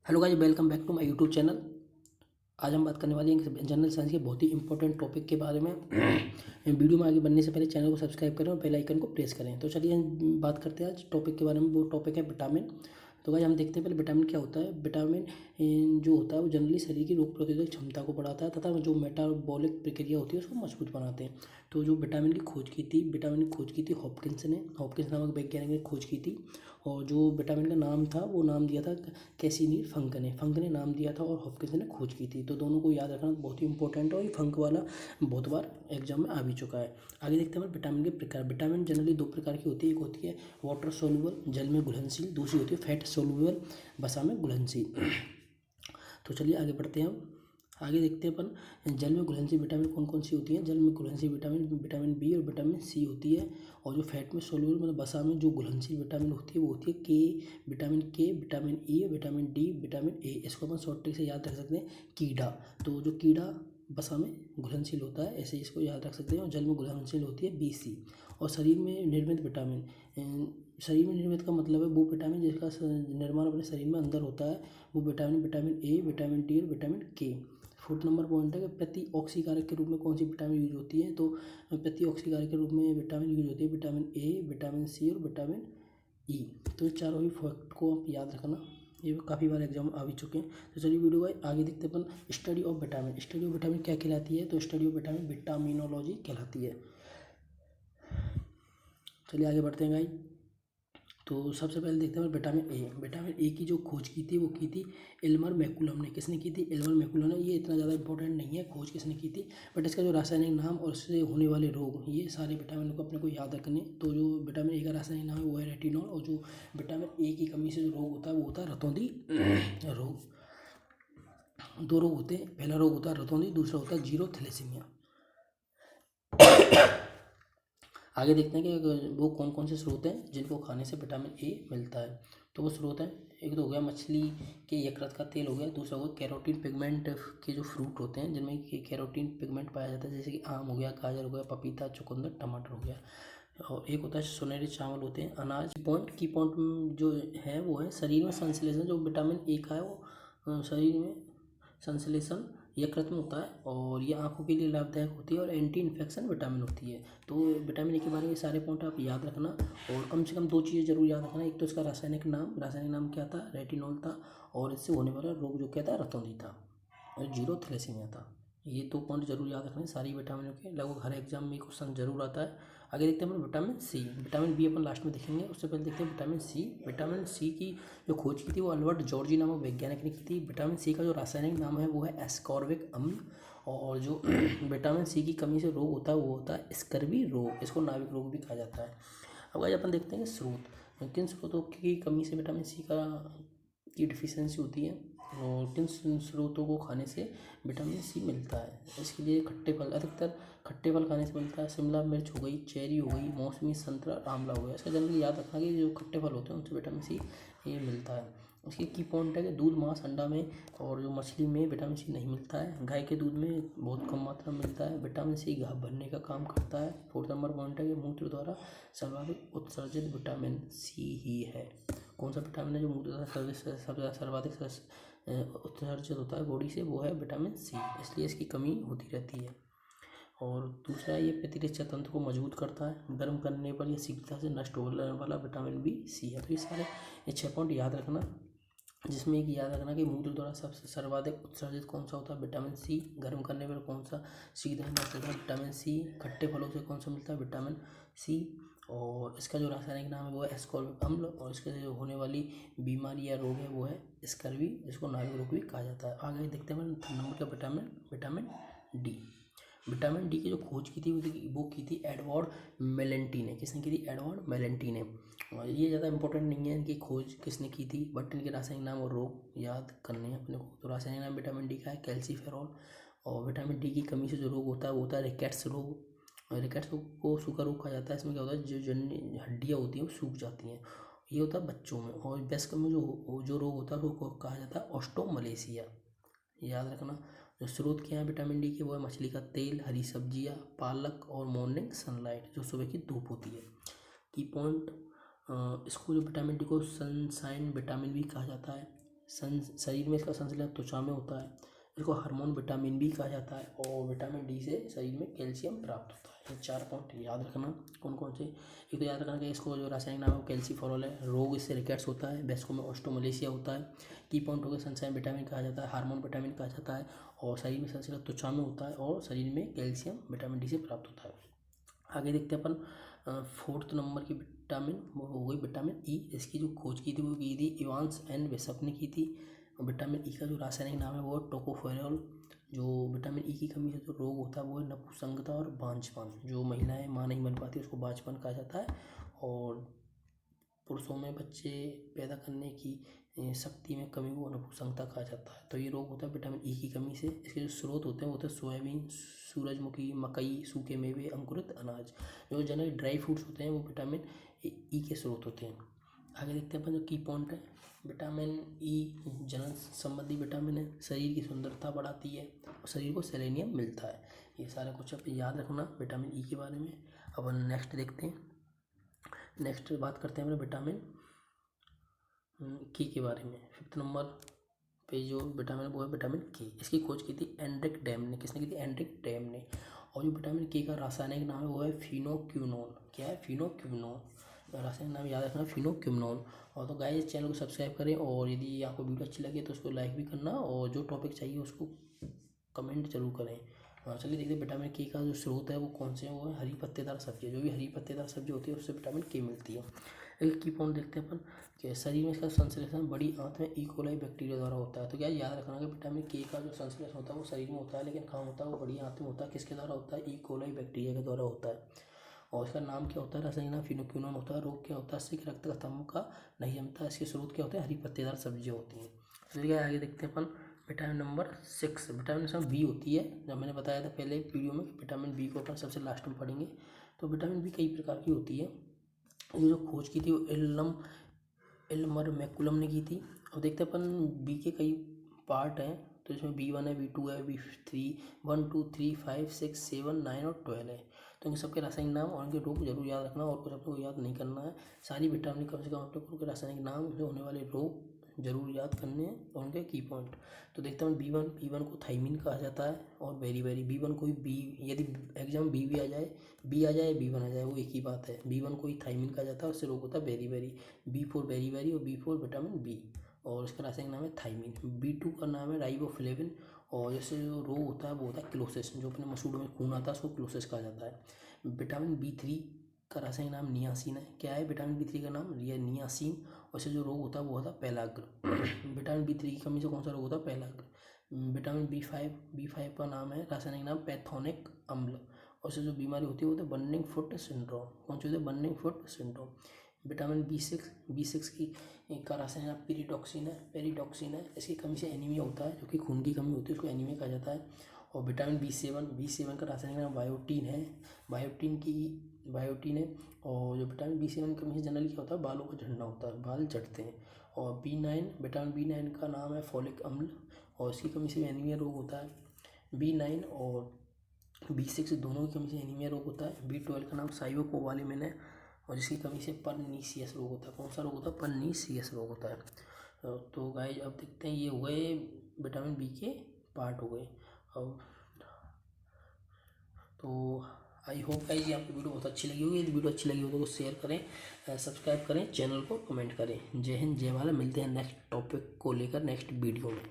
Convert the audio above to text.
Hello guys, welcome back to my YouTube channel. आज हम बात करने वाले हैं जनरल साइंस के बहुत ही इंपॉर्टेंट टॉपिक के बारे में। वीडियो में आगे बढ़ने से पहले चैनल को सब्सक्राइब करें और बेल आइकन को प्रेस करें। तो चलिए हम बात करते हैं आज टॉपिक के बारे में। वो टॉपिक है विटामिन। तो गाइस हम देखते हैं पहले विटामिन क्या होता है। विटामिन जो होता है वो जनरली शरीर की रोग प्रतिरोधक क्षमता को बढ़ाता है तथा जो मेटाबॉलिक प्रक्रिया होती है उसको मजबूत बनाते हैं। तो जो विटामिन की खोज की थी हॉपकिंस नामक वैज्ञानिक ने खोज की थी। और जो विटामिन का नाम था वो नाम दिया था कैसिनी फंक ने नाम दिया था और हॉपकिंस ने खोज की थी। तो दोनों को याद रखना बहुत ही इंपॉर्टेंट है और ये फंक वाला बहुत बार एग्जाम में आ भी चुका है। आगे देखते हैं विटामिन के प्रकार। विटामिन जनरली दो प्रकार की होती है। एक होती है वाटर सोल्यूबल, जल में घुलनशील। दूसरी होती है फैट सोल्यूबल, वसा में घुलनशील। तो चलिए आगे बढ़ते हैं हम। आगे देखते हैं अपन जल में घुलनशील विटामिन कौन कौन सी होती हैं। जल में घुलनशील विटामिन विटामिन बी और विटामिन सी होती है। और जो फैट में सोल्यूबल मतलब वसा में जो घुलनशील विटामिन होती है वो होती है के, vitamin E, vitamin D, vitamin A. इसको अपन शॉर्ट ट्रिक से याद रख सकते हैं कीड़ा। तो जो कीड़ा वसा में घुलनशील होता है ऐसे इसको याद रख सकते हैं। और जल में घुलनशील होती है BC। और शरीर में निर्मित विटामिन, शरीर में निर्मित का मतलब है वो विटामिन जिसका निर्माण अपने शरीर में अंदर होता है। वो vitamin vitamin A, vitamin D और विटामिन के। फोर्थ नंबर पॉइंट है कि प्रति ऑक्सीकारक के रूप में कौन सी विटामिन यूज होती है। तो प्रति ऑक्सीकारक के रूप में विटामिन यूज होती है विटामिन ए, विटामिन सी और विटामिन ई। तो ये चारों ही फैक्ट को आप याद रखना, ये काफ़ी बार एग्जाम आ भी चुके हैं। तो चलिए वीडियो भाई आगे देखते हैं अपन study of vitamin. Study of vitamin क्या कहलाती है। तो स्टडी ऑफ विटामिन विटामिनोलॉजी कहलाती है। चलिए आगे बढ़ते हैं भाई। तो सबसे पहले देखते हैं विटामिन ए। विटामिन ए की जो खोज की थी वो की थी एल्मर मैकुलम ने। किसने की थी। एल्मर मैकुलम ने। ये इतना ज़्यादा इंपॉर्टेंट नहीं है खोज किसने की थी, बट इसका जो रासायनिक नाम और उससे होने वाले रोग ये सारे विटामिन को अपने को याद रखने। तो जो विटामिन ए का रासायनिक नाम है वो है रेटिनॉल। और जो विटामिन ए की कमी से जो रोग होता है वो होता है रतौंधी रोग। दो रोग होते हैं, पहला रोग होता है रतौंधी, दूसरा होता है जीरो थैलेसीमिया। आगे देखते हैं कि वो कौन कौन से स्रोत हैं जिनको खाने से विटामिन ए मिलता है। तो वो स्रोत हैं, एक तो हो गया मछली के यकृत का तेल हो गया। दूसरा हो गया कैरोटीन पिगमेंट के जो फ्रूट होते हैं जिनमें कैरोटीन पिगमेंट पाया जाता है, जैसे कि आम हो गया, गाजर हो गया, पपीता, चुकंदर, टमाटर हो गया। और एक होता है सुनहरे चावल होते हैं, अनाज। की पॉइंट जो है वो है शरीर में संश्लेषण। जो विटामिन ए का है वो शरीर में संश्लेषण यकृत में होता है और ये आंखों के लिए लाभदायक होती है और एंटी इन्फेक्शन विटामिन होती है। तो विटामिन ए के बारे में सारे पॉइंट आप याद रखना और कम से कम दो चीज़ें जरूर याद रखना। एक तो इसका रासायनिक नाम क्या था, रेटिनॉल था। और इससे होने वाला रोग जो क्या था, रतौंधी था और जीरो थैलेसीमिया था। ये दो पॉइंट जरूर याद रखने सारी विटामिनों के, लगभग हर एग्जाम में क्वेश्चन जरूर आता है। आगे देखते हैं विटामिन सी। विटामिन बी अपन लास्ट में देखेंगे, उससे पहले देखते हैं विटामिन सी। विटामिन सी की जो खोज की थी वो अल्बर्ट जॉर्जी नामक वैज्ञानिक ने की थी। विटामिन सी का जो रासायनिक नाम है वो है एस्कॉर्बिक अम्ल। और जो विटामिन सी की कमी से रोग होता है वो होता है स्कर्वी रोग। इसको नाभिक रोग भी कहा जाता है। अब आज अपन देखते हैं स्रोत, किन स्रोतों की कमी से विटामिन सी की डिफिशियंसी होती है और किन स्रोतों को खाने से विटामिन सी मिलता है। इसके लिए खट्टे फल, अधिकतर खट्टे फल खाने से मिलता है। शिमला मिर्च हो गई, चेरी हो गई, मौसमी, संतरा, आंवला हो गया। इसका जनरली याद रखना कि जो खट्टे फल होते हैं उनसे विटामिन सी ये मिलता है। उसकी की पॉइंट है कि दूध, मांस, अंडा में और जो मछली में विटामिन सी नहीं मिलता है। गाय के दूध में बहुत कम मात्रा में मिलता है। विटामिन सी घाव भरने का काम करता है। फोर्थ नंबर पॉइंट है कि मूत्र द्वारा सर्वाधिक उत्सर्जित विटामिन सी ही है। कौन सा विटामिन है जो मूत्र द्वारा सबसे सर्वाधिक उत्सर्जित होता है बॉडी से, वो है विटामिन सी। इसलिए इसकी कमी होती रहती है। और दूसरा ये प्रतिरक्षा तंत्र को मजबूत करता है। गर्म करने पर यह शीघ्रता से नष्ट होने वाला विटामिन बी सी है। तो ये 6 पॉइंट याद रखना, जिसमें एक याद रखना कि मूत्र द्वारा सबसे सर्वाधिक उत्सर्जित कौन सा होता है, विटामिन सी। गर्म करने पर कौन सा शीघ्र नष्ट होता है, विटामिन सी। खट्टे फलों से कौन सा मिलता है, विटामिन सी। और इसका जो रासायनिक नाम है वो है एस्कॉर्बिक अम्ल। और इसके जो होने वाली बीमारी या रोग है वो है स्कर्वी, जिसको नाभिक रोग भी कहा जाता है। आगे देखते हैं नंबर का विटामिन डी। विटामिन डी की जो खोज की थी वो की थी एडवर्ड मेलेंटी ने। किसने की थी, एडवर्ड मेलेंटी ने। और ये ज़्यादा इंपॉर्टेंट नहीं है इनकी खोज किसने की थी, बट इनके रासायनिक नाम और रोग याद करने हैं अपने को। तो रासायनिक नाम विटामिन डी का है कैल्सीफेरॉल। और विटामिन डी की कमी से जो रोग होता है वो होता है रिकेट्स रोग। और रिकेट्स को सूखा रोग कहा जाता है। इसमें क्या होता है, जो जन्य हड्डियाँ होती हैं वो सूख जाती हैं। ये होता है बच्चों में। और वयस्क में जो रोग होता है उसको कहा जाता है ऑस्टोमलेशिया। याद रखना। जो स्रोत क्या है विटामिन डी के, वो है मछली का तेल, हरी सब्जियाँ, पालक और मॉर्निंग सनलाइट, जो सुबह की धूप होती है। की पॉइंट, इसको जो विटामिन डी को सनशाइन विटामिन भी कहा जाता है। शरीर में इसका संश्लेषण त्वचा में होता है। इसको हार्मोन विटामिन बी कहा जाता है और विटामिन डी से शरीर में कैल्शियम प्राप्त होता है। ये 4 पॉइंट याद रखना। कौन कौन से? एक तो याद रखना कि इसको जो रासायनिक नाम है कैल्सीफेरॉल है। रोग इससे रिकेट्स होता है। वयस्कों में ऑस्टियोमलेशिया होता है। की पॉइंट हो गया, सनशाइन विटामिन कहा जाता है, हार्मोन विटामिन कहा जाता है और शरीर में संश्लेषण त्वचा में होता है और शरीर में कैल्शियम विटामिन डी से प्राप्त होता है। आगे देखते हैं अपन 4th नंबर की विटामिन, वो हो गई विटामिन ई। इसकी जो खोज की थी वो की थी इवांस एंड बिशप ने की थी। विटामिन ई का जो रासायनिक नाम है वो है टोकोफेरॉल। जो विटामिन ई की कमी से जो रोग होता है वो है नपुंसकता और बांझपन। जो महिलाएं मां नहीं बन पाती उसको बांझपन कहा जाता है और पुरुषों में बच्चे पैदा करने की शक्ति में कमी को नपुंसकता कहा जाता है। तो ये रोग होता है विटामिन ई की कमी से। इसके जो स्रोत होते हैं वो होते हैं सोयाबीन, सूरजमुखी, मकई, सूखे मेवे, अंकुरित अनाज। जो जनरली ड्राई फ्रूट्स होते हैं वो विटामिन ई के स्रोत होते हैं। आगे देखते हैं अपन जो की पॉइंट है। विटामिन ई जनन संबंधी विटामिन है, शरीर की सुंदरता बढ़ाती है और शरीर को सेलेनियम मिलता है। ये सारा कुछ आप याद रखना विटामिन ई के बारे में। अब नेक्स्ट देखते हैं। नेक्स्ट बात करते हैं अपने विटामिन के बारे में। 5th नंबर पे जो विटामिन वो है विटामिन के। इसकी खोज की थी एंड्रिक डेम ने। किसने की थी? एंड्रिक डेम ने। और जो विटामिन के का रासायनिक नाम है वो है फिनोक्विनोन। क्या है? फिनोक्विनोन। रासायनिक नाम याद रखना फिनोक्विनोन। और तो गाइस चैनल को सब्सक्राइब करें और यदि आपको वीडियो अच्छी लगे तो उसको लाइक भी करना और जो टॉपिक चाहिए उसको कमेंट जरूर करें। चलिए देखते हैं विटामिन के का जो स्रोत है वो कौन से हैं। वो है हरी पत्तेदार सब्जी। जो भी हरी पत्तेदार सब्जी होती है उससे विटामिन के मिलती है। एक की पॉइंट देखते हैं अपन कि शरीर में इसका संश्लेषण बड़ी आंत में ई कोलाई बैक्टीरिया द्वारा होता है। तो क्या याद रखना कि विटामिन के का जो संश्लेषण होता है वो शरीर में होता है, लेकिन कहाँ होता है? वो बड़ी आंत में होता है। किसके द्वारा होता है? ई कोलाई बैक्टीरिया के द्वारा होता है। और इसका नाम क्या होता है? रासायनिक नाम फिनोक्विनोन होता है। रोग क्या होता है? इससे रक्त का तंबू का नहीं जमता। इसके स्रोत क्या होते हैं? हरी पत्तेदार सब्जियाँ होती हैं। चलिए आगे देखते हैं अपन vitamin number 6। Vitamin number B होती है। जब मैंने बताया था पहले वीडियो में विटामिन बी को अपन सबसे लास्ट में पढ़ेंगे। तो विटामिन बी कई प्रकार की होती है। ये जो खोज की थी वो इल्मर मैकुलम ने की थी। अब देखते हैं अपन बी के कई पार्ट हैं। तो इसमें B1 है, B2 है, B3, 1 2 3 5 6 7 9 और 12 है। तो इन सबके रासायनिक नाम और उनके रोग जरूर याद रखना और कुछ आपको याद नहीं करना है। सारी विटामिन कम से कम आप लोग उनके रासायनिक नाम जो होने वाले रोग जरूर याद करने हैं और उनके की पॉइंट। तो देखते हैं B1 को थाइमिन कहा जाता है और बेरी B1 कोई बी, यदि एग्जाम बी भी आ जाए, बी आ जाए B1 आ जाए वो एक ही बात है। B1 को ही थाइमिन कहा जाता है, उससे रोग होता है बेरी। B4 बेरी और B4 विटामिन बी और इसका रासायनिक नाम है थाइमिन। B2 का नाम है राइबोफ्लेविन और जैसे जो रोग होता है वो होता है क्लोसिस। जो अपने मसूड़ों में खून आता है उसको क्लोसिस कहा जाता है। विटामिन B3 का रासायनिक नाम नियासिन है। क्या है विटामिन B3 का नाम? नियासिन। और इससे जो रोग होता है वो होता है पेलाग्र। विटामिन B3 की कमी से कौन सा रोग होता है? पेलाग्र। विटामिन B5 का नाम है रासायनिक नाम पैथोनिक अम्ल। और इससे जो बीमारी होती है वो होती है बर्निंग फुट सिंड्रोम। कौन सी होती है? Burning foot syndrome. Vitamin B6 की का रासायनिक नाम पेरिडॉक्सिन है। इसकी कमी से एनीमिया होता है, जो कि खून की कमी होती है उसको एनीमिया कहा जाता है। और विटामिन B7 का रासायनिक नाम बायोटीन है। बायोटीन है। और जो विटामिन B7 की कमी से जनरली क्या होता है? बालों का झड़ना होता है, बाल झड़ते हैं। और विटामिन B9 का नाम है फॉलिक अम्ल और इसकी कमी से एनीमिया रोग होता है। B9 और B6 दोनों की कमी से एनीमिया रोग होता है। B12 का नाम साइटोकोबालामिन है और जिसकी कमी से परनीसियस रोग होता है। कौन सा रोग होता है? परनीसियस रोग होता है। तो गाइस अब देखते हैं, ये हो गए विटामिन बी के पार्ट हो गए। अब तो आई होप गाइस ये आपको वीडियो बहुत अच्छी लगी होगी। यदि वीडियो अच्छी लगी हो तो शेयर करें, सब्सक्राइब करें, चैनल को कमेंट करें। जय हिंद, जय भारत। मिलते हैं नेक्स्ट टॉपिक को लेकर नेक्स्ट वीडियो में।